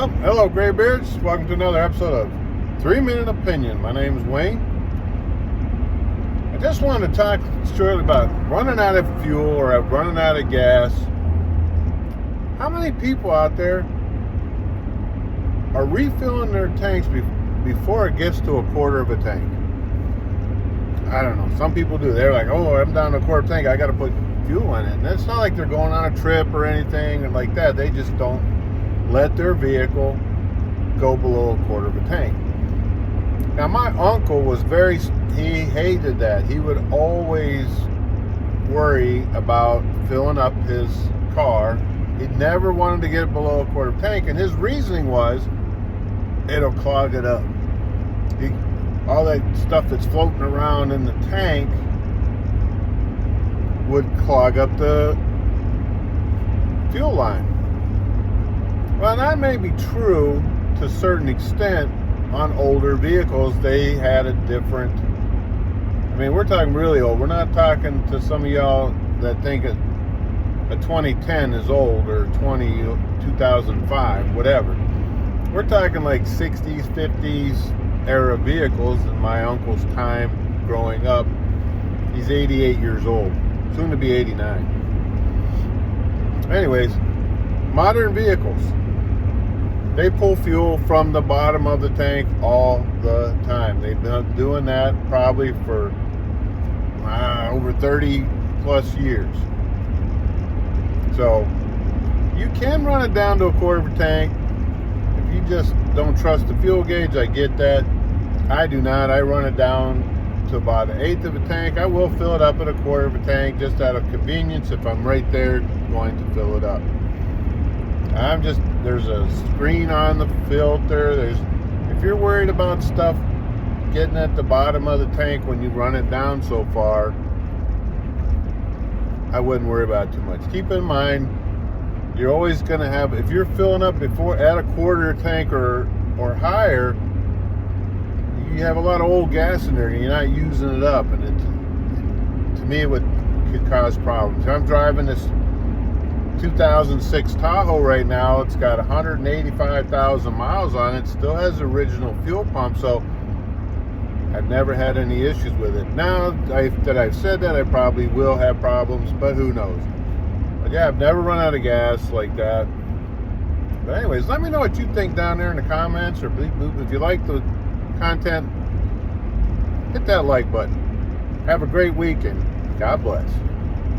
Well, hello, Graybeards. Welcome to another episode of 3 Minute Opinion. My name is Wayne. I just wanted to talk shortly about running out of fuel or running out of gas. How many people out there are refilling their tanks before it gets to a quarter of a tank? I don't know. Some people do. They're like, oh, I'm down to a quarter tank. I got to put fuel in it. And it's not like they're going on a trip or anything like that. They just don't let their vehicle go below a quarter of a tank. Now, my uncle was he hated that. He would always worry about filling up his car. He never wanted to get it below a quarter tank, and his reasoning was it'll clog it up. All that stuff that's floating around in the tank would clog up the fuel line. Well, that may be true to a certain extent on older vehicles. They had a different, we're talking really old. We're not talking to some of y'all that think a 2010 is old or 2005, whatever. We're talking like 60s, 50s era vehicles in my uncle's time growing up. He's 88 years old, soon to be 89. Anyways, modern vehicles, they pull fuel from the bottom of the tank all the time. They've been doing that probably for over 30 plus years. So you can run it down to a quarter of a tank. If you just don't trust the fuel gauge, I get that. I do not. I run it down to about an eighth of a tank. I will fill it up at a quarter of a tank just out of convenience. If I'm right there going to fill it up, there's a screen on the filter. If you're worried about stuff getting at the bottom of the tank when you run it down so far, I wouldn't worry about it too much. Keep in mind, you're always going to have, if you're filling up before at a quarter tank or higher, you have a lot of old gas in there and you're not using it up, and to me it could cause problems. I'm driving this 2006 Tahoe right now. It's got 185,000 miles on it. Still has the original fuel pump, so I've never had any issues with it. Now that I've said that, I probably will have problems, but who knows. But yeah, I've never run out of gas like that. But anyways, let me know what you think down there in the comments, or if you like the content, hit that like button. Have a great weekend. God bless.